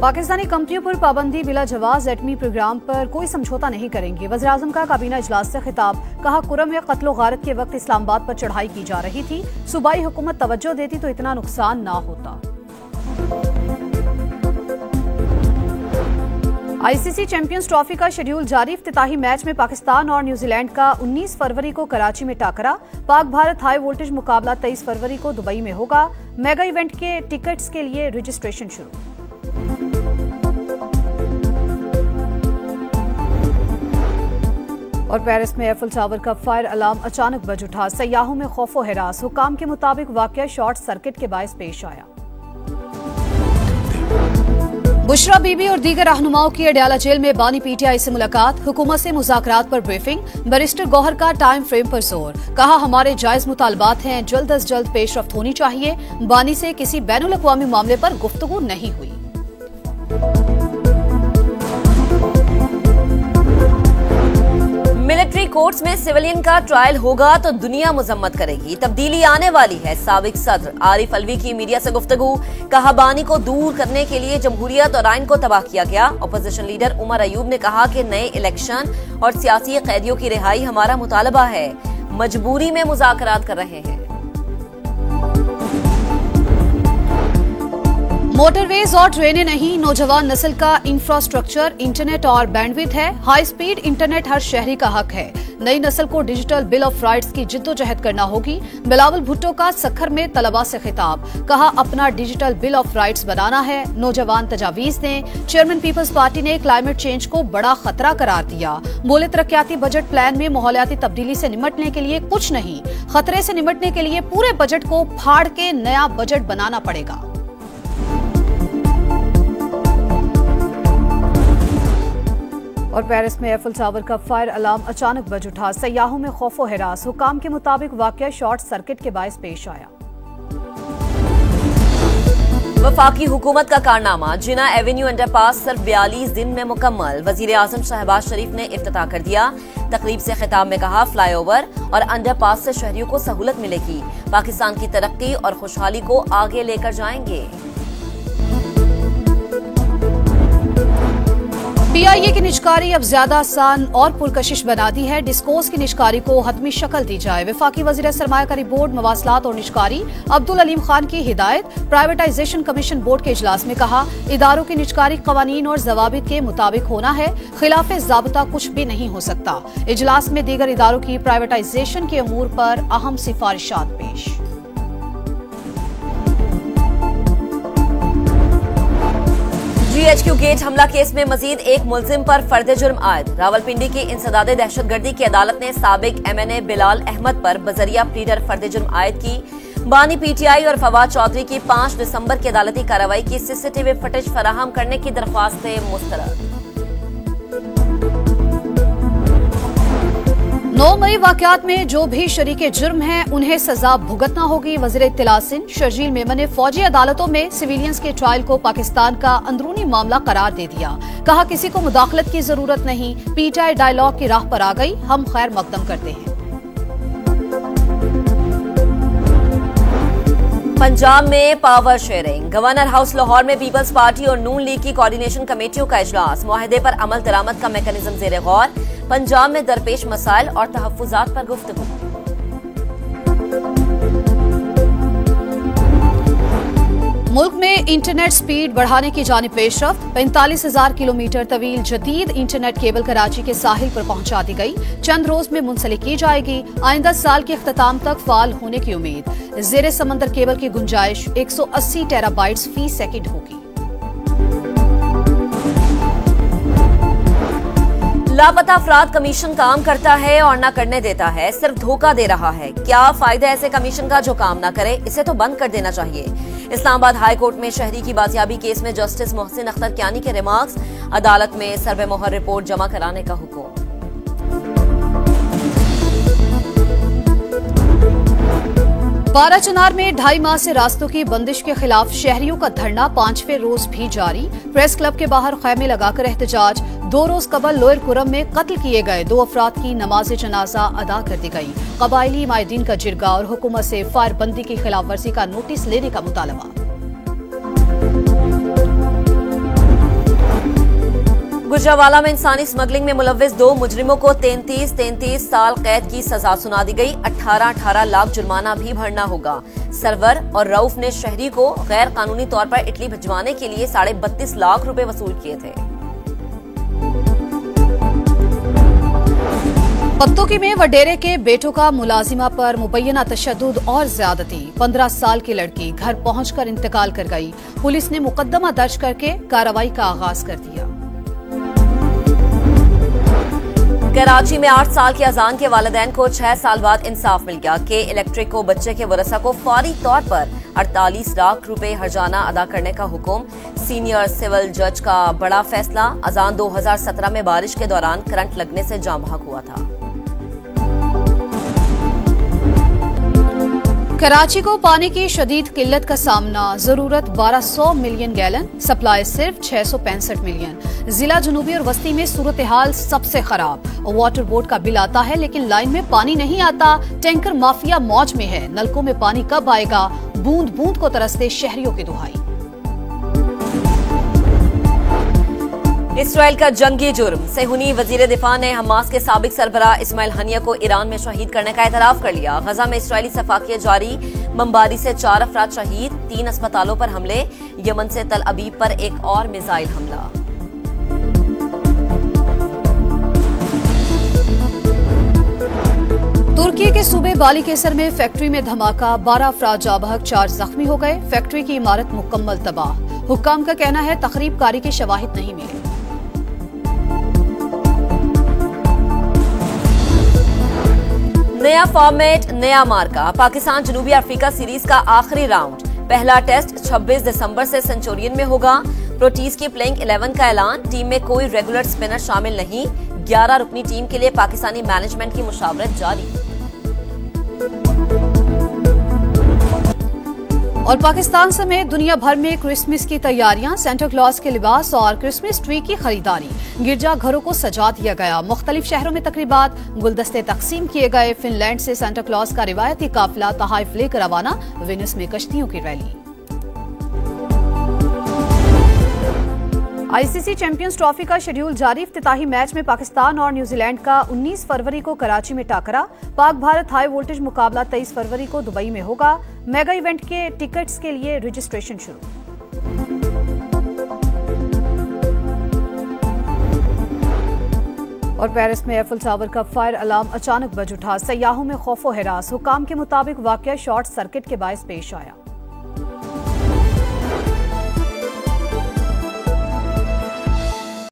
पाकिस्तानी कंपनियों पर पाबंदी बिला जवाज एटमी प्रोग्राम पर कोई समझौता नहीं करेंगे। वज़ीर-ए-आज़म का काबीना इजलास से खिताब। कहा, कुरम में कत्लो गारत के वक्त इस्लामाबाद पर चढ़ाई की जा रही थी। सूबाई हुकूमत तवज्जो देती तो इतना नुकसान ना होता। आईसीसी चैंपियंस ट्रॉफी का शेड्यूल जारी। इफ्तिताही मैच में पाकिस्तान और न्यूजीलैंड का 19 फरवरी को कराची में टाकरा। पाक भारत हाई वोल्टेज मुकाबला 23 फरवरी को दुबई में होगा। मेगा इवेंट के टिकट्स के लिए रजिस्ट्रेशन शुरू। और पेरिस में एफिल टावर का फायर अलार्म अचानक बज उठा। सयाहों में खौफो हिरास। हुकाम के मुताबिक वाकया शॉर्ट सर्किट के बायस पेश आया। बुशरा बीबी और दीगर रहनुमाओं की अडयाला जेल में बानी पीटीआई से मुलाकात। हुकूमत से मुज़ाकरात पर ब्रीफिंग। बैरिस्टर गौहर का टाइम फ्रेम पर जोर। कहा, हमारे जायज मुतालबात हैं, जल्द अज जल्द पेशरफ्त होनी चाहिए। बानी से किसी बैनुल अक़वामी मामले पर गुफ्तगू नहीं हुई। मिलिट्री कोर्ट्स में सिविलियन का ट्रायल होगा तो दुनिया मुजम्मत करेगी। तब्दीली आने वाली है। साबिक सदर आरिफ अलवी की मीडिया से गुफ्तगू। कहा, बानी को दूर करने के लिए जमहूरियत और आइन को तबाह किया गया। अपोजिशन लीडर उमर अयूब ने कहा कि नए इलेक्शन और सियासी कैदियों की रिहाई हमारा मुतालबा है। मजबूरी में मुज़ाकरात कर रहे हैं। मोटरवेज और ट्रेनें नहीं, नौजवान नस्ल का इंफ्रास्ट्रक्चर, इंटरनेट और बैंडविड्थ है। हाई स्पीड इंटरनेट हर शहरी का हक है। नई नस्ल को डिजिटल बिल ऑफ राइट्स की जिद्दोजहद करना होगी। बिलावल भुट्टो का सखर में तलबा से खिताब। कहा, अपना डिजिटल बिल ऑफ राइट्स बनाना है। नौजवान तजावीज दें। चेयरमैन पीपल्स पार्टी ने क्लाइमेट चेंज को बड़ा खतरा करार दिया। बोले, तरक्याती बजट प्लान में माहौलियाती तब्दीली से निमटने के लिए कुछ नहीं, खतरे से निमटने के लिए पूरे बजट को फाड़ के नया बजट बनाना पड़ेगा। और पेरिस में एफिल टावर का फायर अलार्म अचानक बज उठा। सयाहों में खौफो हिरास। हुकाम के मुताबिक वाकया शॉर्ट सर्किट के बायस पेश आया। वफाकी हुकूमत का कारनामा। जिना एवेन्यू अंडरपास सिर्फ 42 दिन में मुकम्मल। वजीर-ए-आज़म शहबाज शरीफ ने इफ्तिताह कर दिया। तकरीब से खिताब में कहा, फ्लाईओवर और अंडरपास से शहरियों को सहूलत मिलेगी। पाकिस्तान की तरक्की और खुशहाली को आगे लेकर जाएंगे। पीआईए की निजकारी अब ज्यादा आसान और पुरकशिश बना दी है। डिस्कोर्स की निजकारी को हतमी शक्ल दी जाए। वफाकी वजीर सरमायाकारी बोर्ड, मवासलात और निजकारी अब्दुल अलीम खान की हिदायत। प्राइवेटाइजेशन कमीशन बोर्ड के इजलास में कहा, इदारों की निजकारी कवानीन और जवाबित के मुताबिक होना है। खिलाफे ज़ाब्ता कुछ भी नहीं हो सकता। इजलास में दीगर इदारों की प्राइवेटाइजेशन के अमूर पर अहम सिफारिशात पेश। GHQ गेट हमला केस में मजीद एक मुलजिम पर फर्द जुर्म आयद। रावलपिंडी की इंसदादे दहशतगर्दी की अदालत ने साबिक MNA बिलाल अहमद पर बजरिया प्लीडर फर्द जुर्म आयद की। बानी PTI और फवाद चौधरी की 5 दिसंबर की अदालती कार्रवाई की CCTV फुटेज फराहम करने की दरख्वास्तें मुस्तरद। 9 मई वाकयात में जो भी शरीके जुर्म हैं उन्हें सजा भुगतना होगी। वजीर इत्तला सिंध शर्जील मेमन ने फौजी अदालतों में सिविलियंस के ट्रायल को पाकिस्तान का अंदरूनी मामला करार दे दिया। कहा, किसी को मुदाखलत की जरूरत नहीं। PTI डायलॉग की राह पर आ गई। हम खैर मकदम करते हैं। पंजाब में power sharing. Governor house Lahore में पीपल्स पार्टी और नून लीग की कोऑर्डिनेशन कमेटियों का इजलास। मुआहदे पर अमल दरामद का मैकेनिज्म जेर गौर। पंजाब में दरपेश मसाइल और तहफ्फुजात पर गुफ्तगू। मुल्क में इंटरनेट स्पीड बढ़ाने की जानिब पेशरफ्त। 45,000 किलोमीटर तवील जदीद इंटरनेट केबल कराची के साहिल पर पहुंचा दी गई। चंद रोज में मुंसलिक की जाएगी। आइंदा साल के इख्तिताम तक फाल होने की उम्मीद। जेर समंदर केबल की गुंजाइश 180 टेराबाइट्स फी सेकंड होगी। लापता अफराद कमीशन काम करता है और न करने देता है, सिर्फ धोखा दे रहा है। क्या फायदा ऐसे कमीशन का जो काम न करे? इसे तो बंद कर देना चाहिए। इस्लामाबाद हाई कोर्ट में शहरी की बाजियाबी केस में जस्टिस मोहसिन अख्तर कियानी के रिमार्क्स। अदालत में सर्वे मोहर रिपोर्ट जमा कराने का हुक्म। बाराचनार में 2.5 माह से रास्तों की बंदिश के खिलाफ शहरियों का धरना 5वें रोज भी जारी। प्रेस क्लब के बाहर खैमे लगाकर एहतजाज। 2 रोज कबल लोअर कुरम में कत्ल किए गए 2 अफराद की नमाज जनाजा अदा कर दी गई। कबायली माहिदीन का जिरगा और हुकूमत से फायरबंदी की खिलाफ वर्जी का नोटिस लेने का मुतालबा। गुजरावाला में इंसानी स्मगलिंग में मुलव्विस 2 मुजरिमों को 33 साल कैद की सजा सुना दी गई। 18 लाख जुर्माना भी भरना होगा। सरवर और रऊफ ने शहरी को गैर कानूनी तौर पर इटली भिजवाने के लिए 32.5 लाख रुपए वसूल किए थे। पत्तोकी में वडेरे के बेटों का मुलाजिमा पर मुबैना तशद्दुद और ज्यादती। 15 साल की लड़की घर पहुंचकर इंतकाल कर गई। पुलिस ने मुकदमा दर्ज करके कार्रवाई का आगाज कर दिया। कराची में 8 साल के अजान के वालिदैन को 6 साल बाद इंसाफ मिल गया। के इलेक्ट्रिक को बच्चे के वरसा को फौरी तौर पर 48 लाख रुपए हर्जाना अदा करने का हुक्म। सीनियर सिविल जज का बड़ा फैसला। अजान 2017 में बारिश के दौरान करंट लगने से जाम बहक हुआ था। कराची को पानी की शदीद किल्लत का सामना। जरूरत 1200 मिलियन गैलन, सप्लाई सिर्फ 665 मिलियन। जिला जुनूबी और वस्ती में सूरत हाल सबसे खराब। वाटर बोर्ड का बिल आता है लेकिन लाइन में पानी नहीं आता। टैंकर माफिया मौज में है। नलकों में पानी कब आएगा? बूंद बूंद को तरसते शहरियों की दुहाई। इसराइल का जंगी जुर्म। सेहूनी वजीर दिफा ने हमास के साबिक सरबराह इस्माइल हनिया को ईरान में शहीद करने का एतराफ कर लिया। गजा में इसराइली सफाकियत जारी। बमबारी से 4 अफराद शहीद। 3 अस्पतालों पर हमले। यमन से तल अबीब पर एक और मिसाइल हमला। तुर्की के सूबे बाली केसर में फैक्ट्री में धमाका। 12 अफराद जाँ बहक, 4 जख्मी हो गए। फैक्ट्री की इमारत मुकम्मल तबाह। हुक्काम का कहना है तखरीबकारी के शवाहिद नहीं मिले। नया फॉर्मेट, नया मार्का। पाकिस्तान जनूबी अफ्रीका सीरीज का आखिरी राउंड। पहला टेस्ट 26 दिसंबर से सेंचुरियन में होगा। प्रोटीज की प्लेइंग 11 का ऐलान। टीम में कोई रेगुलर स्पिनर शामिल नहीं। 11 रुकनी टीम के लिए पाकिस्तानी मैनेजमेंट की मुशावरत जारी। और पाकिस्तान समेत दुनिया भर में क्रिसमस की तैयारियां। सेंटा क्लॉज के लिबास और क्रिसमस ट्री की खरीदारी। गिरजा घरों को सजा दिया गया। मुख्तलिफ शहरों में तकरीबात, गुलदस्ते तकसीम किए गए। फिनलैंड से सेंटा क्लॉज का रिवायती काफिला तहाइफ लेकर रवाना। वेनिस में कश्तियों की रैली। आईसीसी चैंपियंस ट्रॉफी का शेड्यूल जारी। इफ्तिताही मैच में पाकिस्तान और न्यूजीलैंड का 19 फरवरी को कराची में टाकरा। पाक भारत हाई वोल्टेज मुकाबला 23 फरवरी को दुबई में होगा। मेगा इवेंट के टिकट्स के लिए रजिस्ट्रेशन शुरू। और पेरिस में एफिल टावर का फायर अलार्म अचानक बज उठा। सयाहों में खौफो हिरास। हुकाम के मुताबिक वाकया शॉर्ट सर्किट के बायस पेश आया।